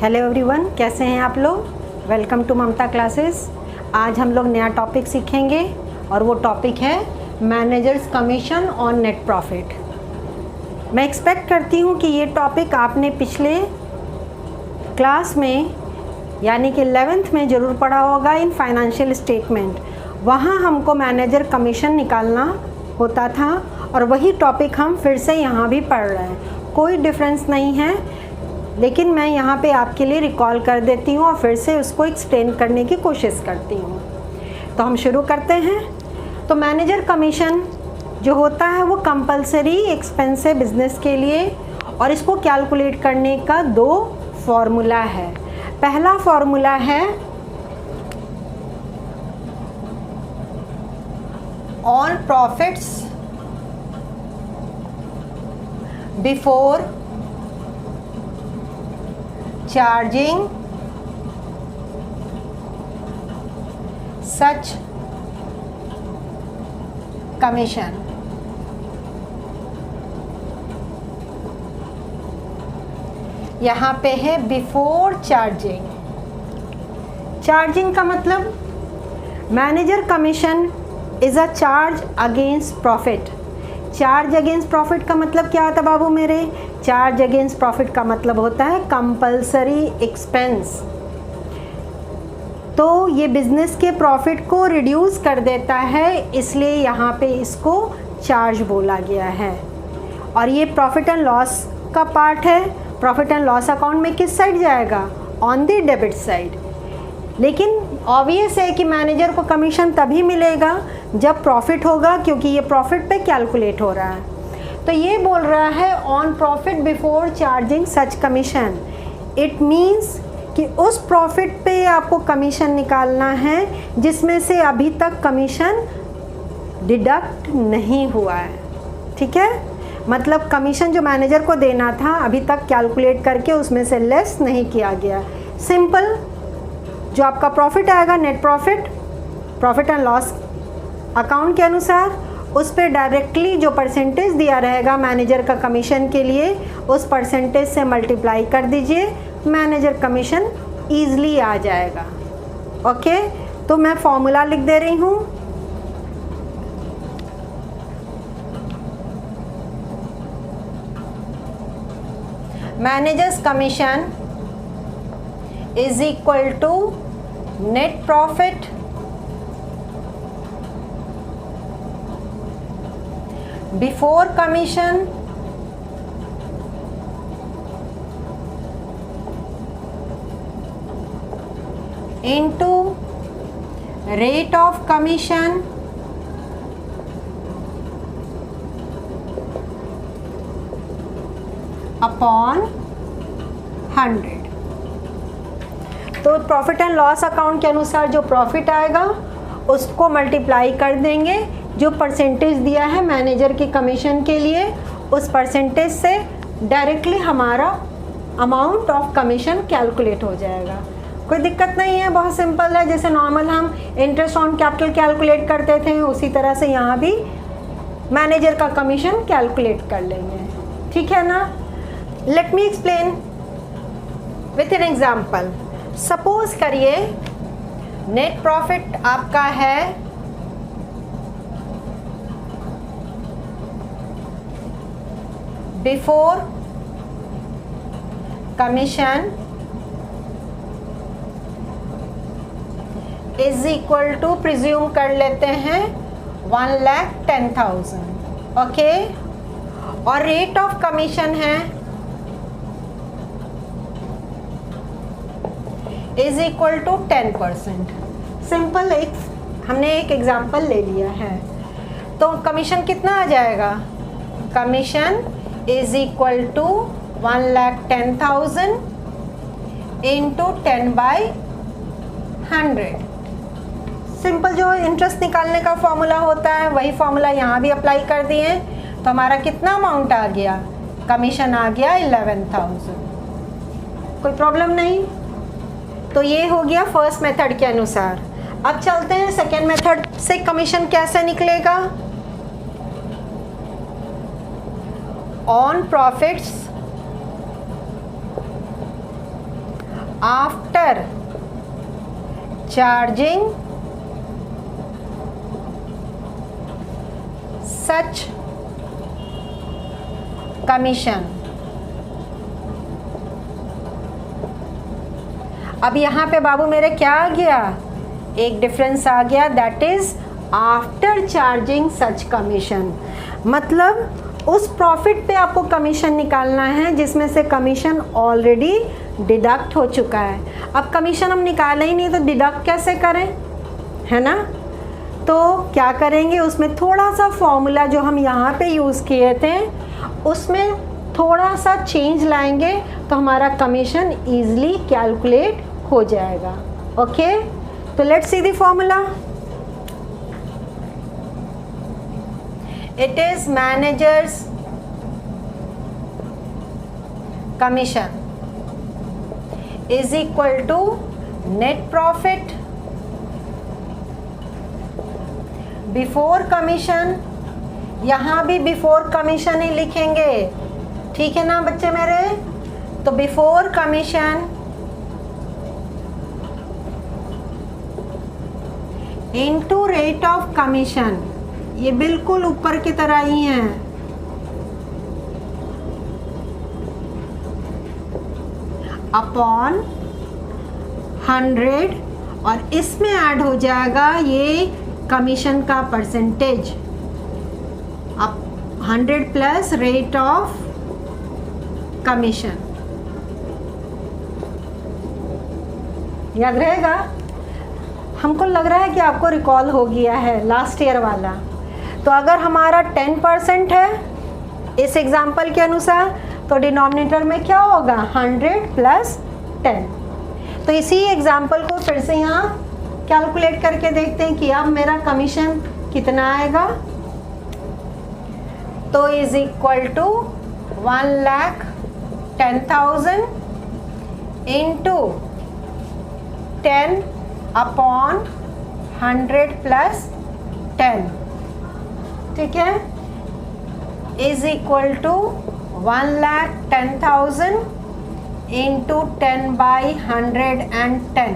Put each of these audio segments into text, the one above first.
Hello everyone, कैसे हैं आप लोग। Welcome to Mamta classes. आज हम लोग नया टॉपिक सीखेंगे और वो टॉपिक है managers commission on net profit. मैं एक्सपेक्ट करती हूँ कि ये टॉपिक आपने पिछले क्लास में यानी कि 11th में ज़रूर पढ़ा होगा इन फाइनेंशियल स्टेटमेंट। वहाँ हमको मैनेजर कमीशन निकालना होता था और वही टॉपिक हम फिर से यहाँ भी पढ़ रहे हैं। कोई डिफरेंस नहीं है, लेकिन मैं यहाँ पे आपके लिए रिकॉल कर देती हूँ और फिर से उसको एक्सप्लेन करने की कोशिश करती हूँ। तो हम शुरू करते हैं। तो मैनेजर कमीशन जो होता है वो कंपलसरी एक्सपेंस है बिजनेस के लिए, और इसको कैलकुलेट करने का दो फॉर्मूला है। पहला फॉर्मूला है on profits before charging such commission। यहाँ पे है बिफोर चार्जिंग। चार्जिंग का मतलब manager commission is a charge against profit. Charge against profit का मतलब क्या होता है बाबू मेरे? चार्ज अगेंस्ट प्रॉफिट का मतलब होता है कंपलसरी एक्सपेंस। तो ये बिजनेस के प्रॉफिट को रिड्यूस कर देता है, इसलिए यहाँ पे इसको चार्ज बोला गया है। और ये प्रॉफिट एंड लॉस का पार्ट है। प्रॉफिट एंड लॉस अकाउंट में किस साइड जाएगा? On the debit side. लेकिन ऑब्वियस है कि मैनेजर को कमीशन तभी मिलेगा जब प्रॉफिट होगा, क्योंकि ये प्रॉफिट पे कैलकुलेट हो रहा है। तो ये बोल रहा है on profit before charging such commission. It means कि उस प्रॉफिट पे आपको कमीशन निकालना है जिसमें से अभी तक कमीशन डिडक्ट नहीं हुआ है। ठीक है, मतलब कमीशन जो मैनेजर को देना था अभी तक कैलकुलेट करके उसमें से लेस नहीं किया गया। सिंपल, जो आपका प्रॉफिट आएगा net profit, profit and loss account के अनुसार, उस पे डायरेक्टली जो परसेंटेज दिया रहेगा मैनेजर का कमीशन के लिए, उस परसेंटेज से मल्टीप्लाई कर दीजिए, मैनेजर कमीशन ईज़िली आ जाएगा। ओके, तो मैं फॉर्मूला लिख दे रही हूँ। Managers commission is equal to net profit before commission into rate of commission upon 100। तो प्रॉफिट एंड लॉस अकाउंट के अनुसार जो प्रॉफिट आएगा उसको मल्टीप्लाई कर देंगे, जो परसेंटेज दिया है मैनेजर की कमीशन के लिए उस परसेंटेज से डायरेक्टली हमारा अमाउंट ऑफ कमीशन कैलकुलेट हो जाएगा। कोई दिक्कत नहीं है, बहुत सिंपल है। जैसे नॉर्मल हम इंटरेस्ट ऑन कैपिटल कैलकुलेट करते थे उसी तरह से यहाँ भी मैनेजर का कमीशन कैलकुलेट कर लेंगे। ठीक है ना। Let me explain with an example. Suppose करिए नेट प्रॉफिट आपका है before commission is equal to, presume कर लेते हैं 1,10,000। ओके, और रेट ऑफ कमीशन है इज इक्वल टू 10%। सिंपल, हमने एक एग्जाम्पल ले लिया है। तो कमीशन कितना आ जाएगा? Commission is equal to 1,10,000 into 10/100। Simple, जो इंटरेस्ट निकालने का फॉर्मूला होता है वही फॉर्मूला यहाँ भी अप्लाई कर दिए। तो हमारा कितना अमाउंट आ गया? कमीशन आ गया 11,000। कोई प्रॉब्लम नहीं। तो ये हो गया फर्स्ट मेथड के अनुसार। अब चलते हैं सेकेंड मेथड से कमीशन कैसे निकलेगा। On profits after charging such commission. अब यहाँ पे बाबू मेरे क्या आ गया, एक डिफरेंस आ गया, that is after charging such commission. मतलब उस प्रॉफिट पे आपको कमीशन निकालना है जिसमें से कमीशन ऑलरेडी डिडक्ट हो चुका है। अब कमीशन हम निकाले ही नहीं तो डिडक्ट कैसे करें, है ना। तो क्या करेंगे, उसमें थोड़ा सा फॉर्मूला जो हम यहाँ पे यूज़ किए थे उसमें थोड़ा सा चेंज लाएंगे तो हमारा कमीशन ईजिली कैलकुलेट हो जाएगा। ओके, तो let's see the formula. It is managers commission is equal to net profit before commission. यहाँ भी बिफोर कमीशन ही लिखेंगे, ठीक है ना बच्चे मेरे। तो before commission into rate of commission, ये बिल्कुल ऊपर की तरह ही है। अपॉन 100 और इसमें ऐड हो जाएगा ये कमीशन का परसेंटेज। अब 100 प्लस रेट ऑफ कमीशन, याद रहेगा। हमको लग रहा है कि आपको रिकॉल हो गया है लास्ट ईयर वाला। तो अगर हमारा 10% है इस एग्जाम्पल के अनुसार तो डिनोमिनेटर में क्या होगा, 100 प्लस 10। तो इसी एग्जाम्पल को फिर से यहाँ कैलकुलेट करके देखते हैं कि अब मेरा कमीशन कितना आएगा। तो is equal to 1,10,000 into 10 upon 100 plus 10, ठीक है, is equal to 1,10,000 into 10 by 110।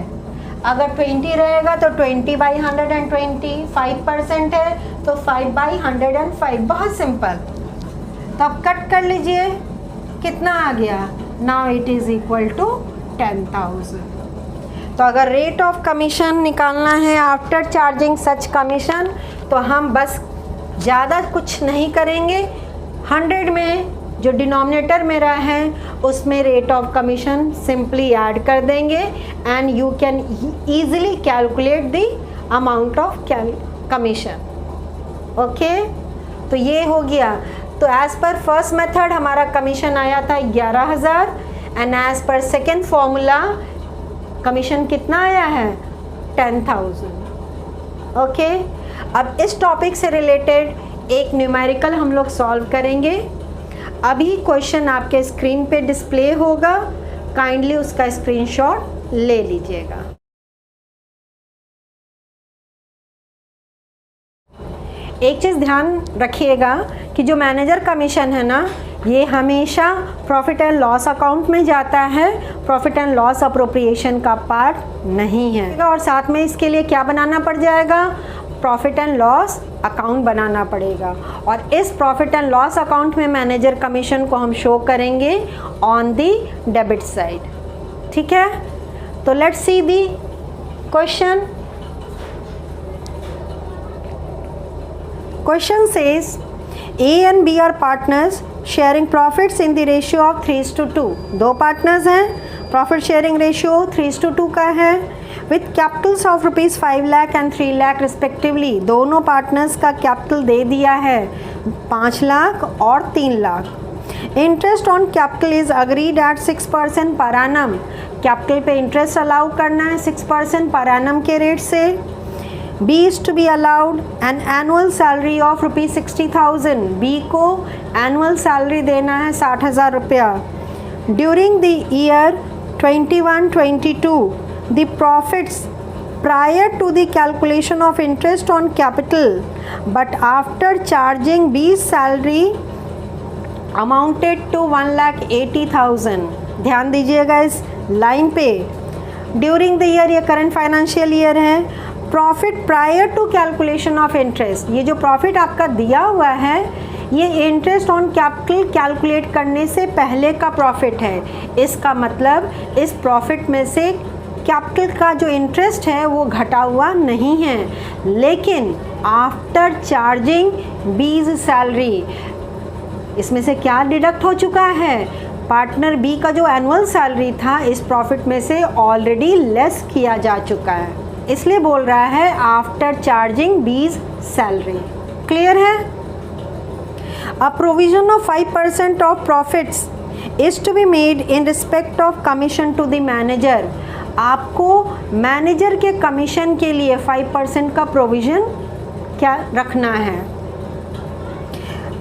अगर 20 रहेगा तो 20 बाई 120, 5% है तो 5 बाई 105। बहुत सिंपल। तो अब कट कर लीजिए, कितना आ गया, now it is equal to 10,000। तो अगर रेट ऑफ कमीशन निकालना है आफ्टर चार्जिंग सच कमीशन तो हम बस ज़्यादा कुछ नहीं करेंगे। 100 में जो डिनोमिनेटर मेरा है उसमें rate of commission simply add कर देंगे and you can easily calculate the amount of commission. Okay, तो ये हो गया। तो एज़ पर फर्स्ट मेथड हमारा कमीशन आया था 11,000 and as per second formula commission कितना आया है, 10,000। ओके, अब इस टॉपिक से रिलेटेड एक न्यूमेरिकल हम लोग सॉल्व करेंगे। अभी क्वेश्चन आपके स्क्रीन पे डिस्प्ले होगा, काइंडली उसका स्क्रीनशॉट ले लीजिएगा। एक चीज़ ध्यान रखिएगा कि जो मैनेजर कमीशन है ना, ये हमेशा प्रॉफिट एंड लॉस अकाउंट में जाता है, प्रॉफिट एंड लॉस अप्रोप्रिएशन का पार्ट नहीं है। और साथ में इसके लिए क्या बनाना पड़ जाएगा, प्रॉफिट एंड लॉस अकाउंट बनाना पड़ेगा। और इस प्रॉफिट एंड लॉस अकाउंट में मैनेजर कमीशन को हम शो करेंगे ऑन दी डेबिट साइड, ठीक है। तो let's C the question. Question says A and B are partners sharing profits in the ratio of 3:2। दो पार्टनर्स हैं, प्रॉफिट शेयरिंग रेशियो 3:2 का है, with capitals of rupees 5 lakh and 3 lakh respectively. दोनों partners का capital दे दिया है 5 लाख और 3 lakh. Interest on capital is agreed at 6% per annum. Capital पे इंटरेस्ट अलाउ करना है 6% पर एनम के रेट से। B is to be allowed an annual salary of rupees 60,000। B को एनुअल सैलरी देना है 60,000 रुपया। During the year 21-22 the profits prior to the calculation of interest on capital but after charging B's salary amounted to 1,80,000। ध्यान दीजिएगा इस line पे। During the year, ये current financial year है। Profit prior to calculation of interest, ये जो profit आपका दिया हुआ है ये इंटरेस्ट ऑन कैपिटल कैलकुलेट करने से पहले का प्रॉफिट है। इसका मतलब इस प्रॉफिट में से कैपिटल का जो इंटरेस्ट है वो घटा हुआ नहीं है, लेकिन आफ्टर चार्जिंग बीज सैलरी, इसमें से क्या डिडक्ट हो चुका है, पार्टनर बी का जो एनुअल सैलरी था इस प्रॉफिट में से ऑलरेडी लेस किया जा चुका है, इसलिए बोल रहा है आफ्टर चार्जिंग बीज सैलरी। क्लियर है? A provision of 5% of profits is to be made in respect of commission to the manager. आपको मैनेजर के कमीशन के लिए 5% का प्रोविज़न क्या रखना है।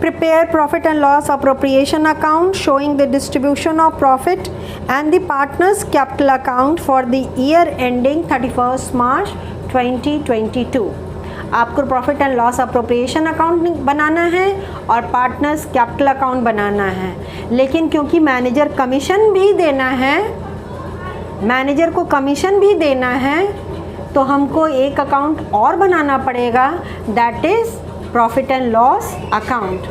Prepare profit and loss appropriation account showing the distribution of profit and the partners capital account for the year ending 31st March 2022. आपको profit and loss appropriation account बनाना है और पार्टनर्स कैपिटल अकाउंट बनाना है, लेकिन क्योंकि मैनेजर कमीशन भी देना है, मैनेजर को कमीशन भी देना है, तो हमको एक अकाउंट और बनाना पड़ेगा, that is profit and loss account.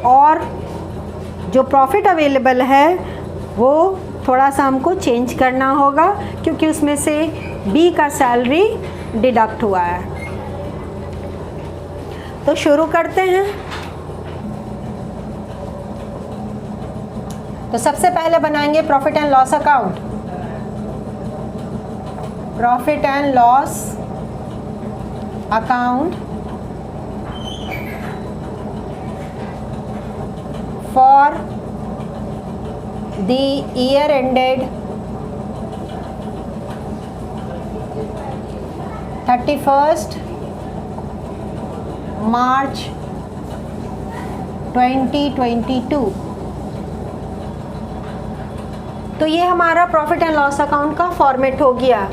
और जो प्रॉफिट अवेलेबल है वो थोड़ा सा हमको चेंज करना होगा क्योंकि उसमें से बी का सैलरी डिडक्ट हुआ है। तो शुरू करते हैं। तो सबसे पहले बनाएंगे profit and loss account. Profit and loss account for the year ended 31st मार्च 2022। तो ये हमारा प्रॉफिट एंड लॉस अकाउंट का फॉर्मेट हो गया।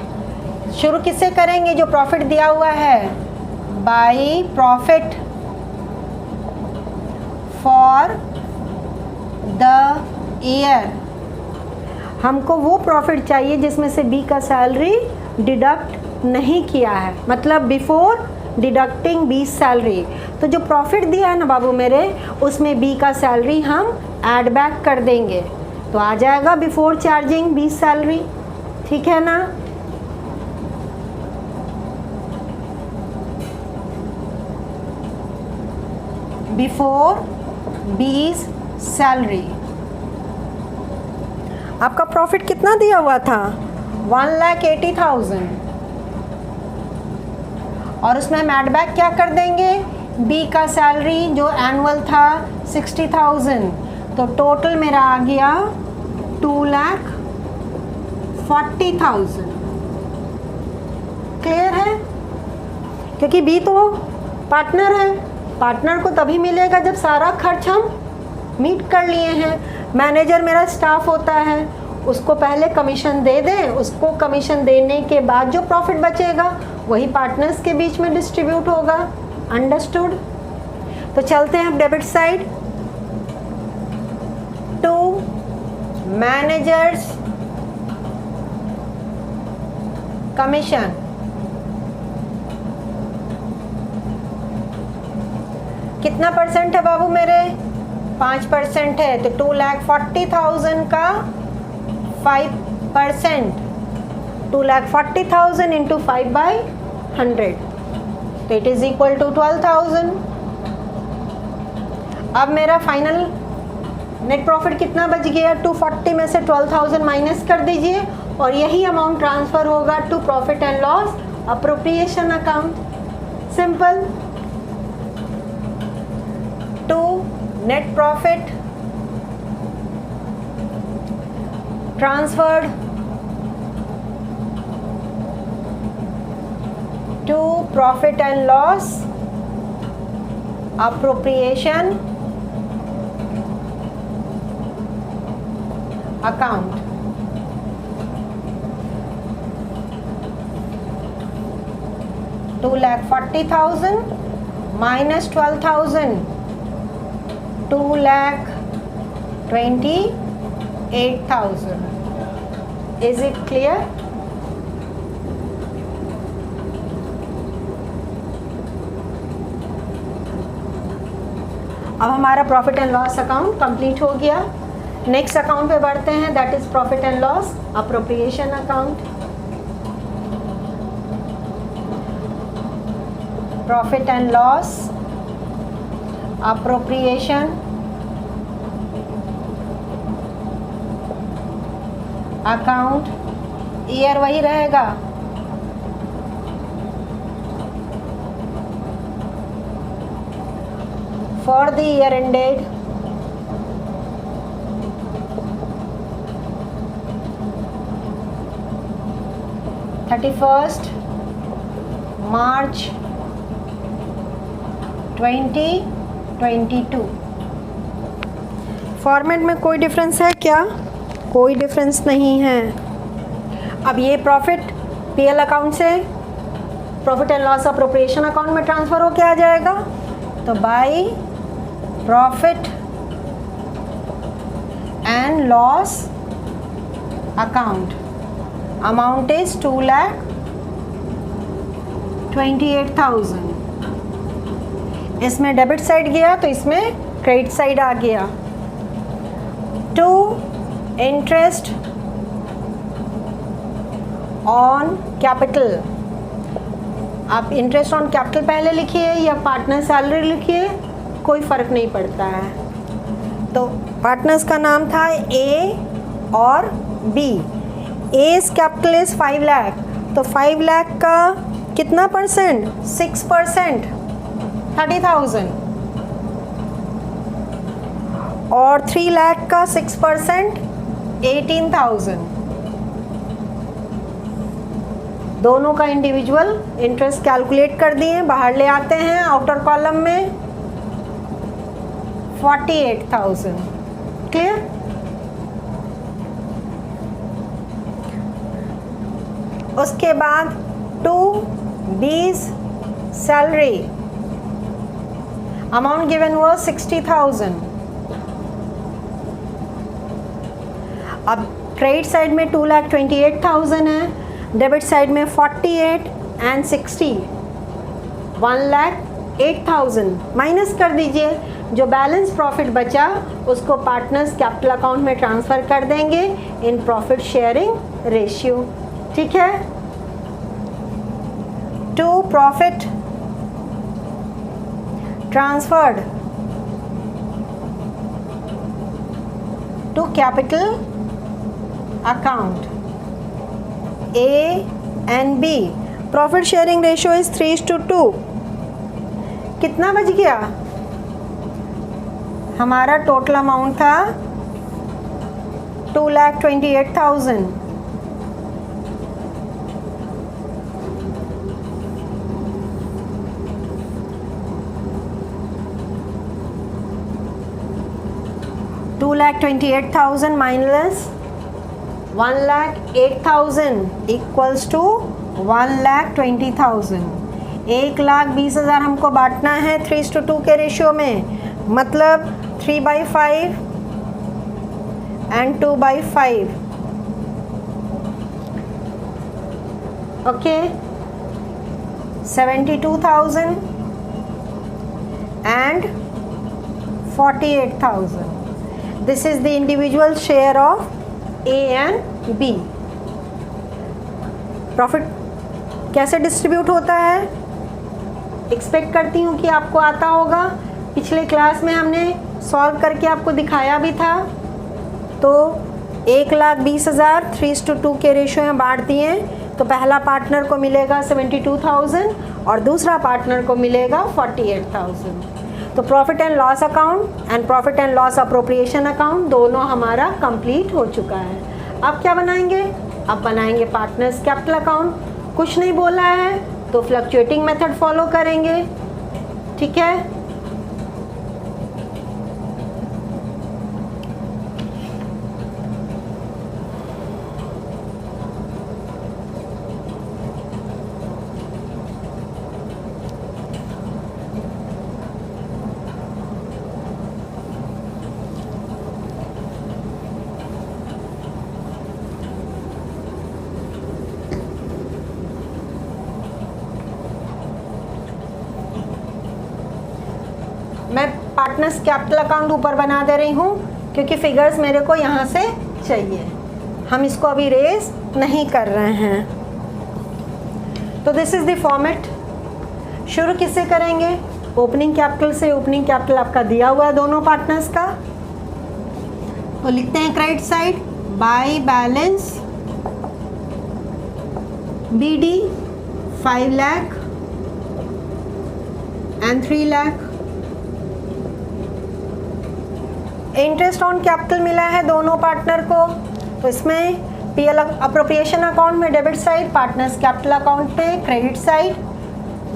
शुरू किससे करेंगे? जो प्रॉफिट दिया हुआ है, by profit for the year. हमको वो प्रॉफिट चाहिए जिसमें से बी का सैलरी डिडक्ट नहीं किया है, मतलब बिफोर डिडक्टिंग बी सैलरी। तो जो प्रॉफिट दिया है ना बाबू मेरे, उसमें बी का सैलरी हम ऐड बैक कर देंगे, तो आ जाएगा बिफोर चार्जिंग बी सैलरी। ठीक है ना? बिफोर बीज सैलरी। आपका प्रॉफिट कितना दिया हुआ था? 1,80,000, और उसमें हम ऐड बैक क्या कर देंगे? बी का सैलरी जो एनुअल था 60,000, तो टोटल मेरा आ गया 2,40,000। क्लियर है? क्योंकि बी तो पार्टनर है, पार्टनर को तभी मिलेगा जब सारा खर्च हम मीट कर लिए हैं। मैनेजर मेरा स्टाफ होता है, उसको पहले कमीशन दे दें, उसको कमीशन देने के बाद जो प्रॉफिट बचेगा वही पार्टनर्स के बीच में डिस्ट्रीब्यूट होगा। अंडरस्टूड? तो चलते हैं debit side. To managers commission, कितना परसेंट है बाबू मेरे? 5% है, तो 2,40,000 का 5%, 2,40,000 इंटू 5/100, तो इट इज इक्वल टू 12,000। अब मेरा फाइनल नेट प्रॉफिट कितना बच गया? 240 में से 12,000 माइनस कर दीजिए और यही अमाउंट ट्रांसफर होगा to profit and loss appropriation account. Simple. To net profit transferred to profit and loss appropriation account. $2,40,000 minus 12,000, 2,28,000. Is it clear? अब हमारा profit and loss account complete हो गया। नेक्स्ट अकाउंट पे बढ़ते हैं, that is profit and loss appropriation account. Profit and loss appropriation account, year वही रहेगा, for the year ended March 2022। Format में कोई डिफरेंस है क्या? कोई डिफरेंस नहीं है। अब ये प्रॉफिट पीएल अकाउंट से profit and loss appropriation account में ट्रांसफ़र हो के आ जाएगा। तो by profit and loss account amount is 2,28,000। इसमें डेबिट साइड गया तो इसमें क्रेडिट साइड आ गया। टू इंटरेस्ट ऑन कैपिटल, आप इंटरेस्ट ऑन कैपिटल पहले लिखिए या पार्टनर सैलरी लिखिए, कोई फ़र्क नहीं पड़ता है। तो पार्टनर्स का नाम था ए और B. As capital is 5 lakh, तो 5 लाख का कितना परसेंट? 6%, 30,000। और 3 लाख का 6%, 18,000। दोनों का इंडिविजुअल इंटरेस्ट कैलकुलेट कर दिए, बाहर ले आते हैं आउटर कॉलम में 48,000। क्लियर? उसके बाद 2B's सैलरी अमाउंट गिवन हुआ 60,000। अब क्रेडिट साइड में 2,28,000 है, डेबिट साइड में 48 एंड 60, 1,08,000 माइनस कर दीजिए। जो बैलेंस प्रॉफिट बचा उसको पार्टनर्स कैपिटल अकाउंट में ट्रांसफ़र कर देंगे इन प्रॉफिट शेयरिंग रेशियो। ठीक है? To profit transferred to capital account A and B, profit sharing ratio is 3:2। कितना बच गया? हमारा टोटल अमाउंट था 2,28,000। $2,28,000 माइनस 1,08,000 इक्वल्स टू 1,20,000। 1,20,000 हमको बांटना है 3:2 के रेशियो में, मतलब 3/5 and 2/5। Okay, 72,000 and 48,000। This is the individual share of A and B। Profit कैसे डिस्ट्रीब्यूट होता है? एक्सपेक्ट करती हूँ कि आपको आता होगा। पिछले क्लास में हमने सॉल्व करके आपको दिखाया भी था। तो 1,20,000 3:2 के रेशियो में बांट दिए, तो पहला पार्टनर को मिलेगा 72,000 और दूसरा पार्टनर को मिलेगा 48,000। तो profit and loss account and profit and loss appropriation account दोनों हमारा कंप्लीट हो चुका है। अब क्या बनाएंगे? अब बनाएंगे पार्टनर्स कैपिटल अकाउंट। कुछ नहीं बोला है तो फ्लक्चुएटिंग मेथड फॉलो करेंगे। ठीक है? पार्टनर्स कैपिटल अकाउंट ऊपर बना दे रही हूँ क्योंकि फिगर्स मेरे को यहाँ से चाहिए, हम इसको अभी रेज नहीं कर रहे हैं। तो दिस इज़ द फॉर्मेट। शुरू किससे करेंगे? ओपनिंग कैपिटल से। ओपनिंग कैपिटल आपका दिया हुआ है दोनों पार्टनर्स का, तो लिखते हैं credit side by balance BD 5 lakh and 3 lakh. Interest on capital मिला है दोनों पार्टनर को, तो इसमें PL अप्रोप्रिएशन अकाउंट में debit side, partners capital account पे credit side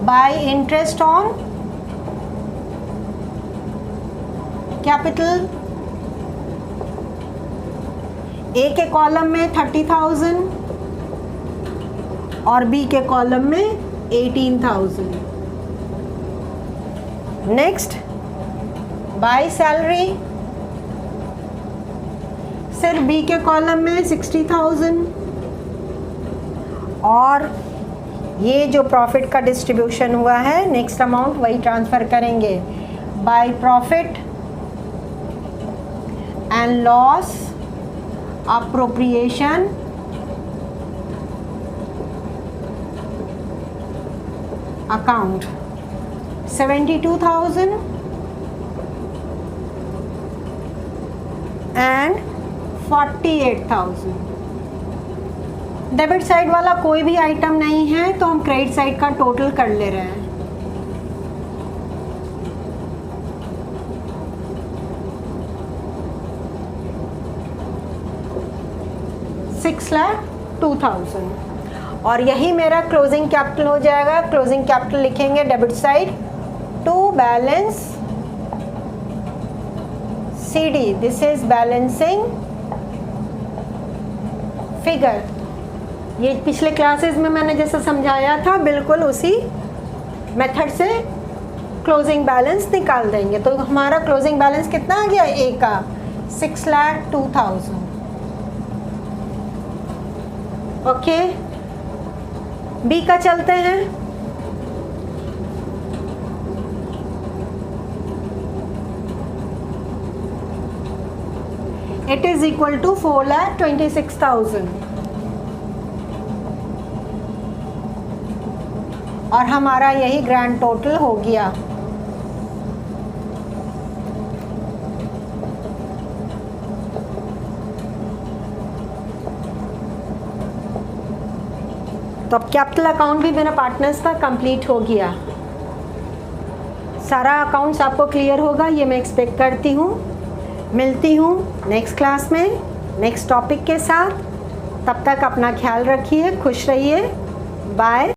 by interest on capital. A के कॉलम में 30,000 और B के कॉलम में 18,000। नेक्स्ट बाय सैलरी, सिर्फ B के कॉलम में 60,000 और ये जो प्रॉफिट का डिस्ट्रीब्यूशन हुआ है नेक्स्ट अमाउंट वही ट्रांसफ़र करेंगे by profit and loss appropriation account 72,000 and 48,000। Debit side वाला कोई भी आइटम नहीं है तो हम क्रेडिट साइड का टोटल कर ले रहे हैं। $6,02,000 और यही मेरा क्लोजिंग कैपिटल हो जाएगा। क्लोजिंग कैपिटल लिखेंगे debit side to balance CD, this is balancing figure. ये पिछले क्लासेस में मैंने जैसा समझाया था बिल्कुल उसी मेथड से क्लोजिंग बैलेंस निकाल देंगे। तो हमारा क्लोजिंग बैलेंस कितना आ गया? A का 6,02,000। ओके, B का चलते हैं। इट इज इक्वल टू 4,26,000 और हमारा यही ग्रैंड टोटल हो गया। तो अब कैपिटल अकाउंट भी मेरा पार्टनर्स का कंप्लीट हो गया। सारा अकाउंट्स आपको क्लियर होगा ये मैं एक्सपेक्ट करती हूँ। मिलती हूँ नेक्स्ट क्लास में नेक्स्ट टॉपिक के साथ। तब तक अपना ख्याल रखिए, खुश रहिए, बाय।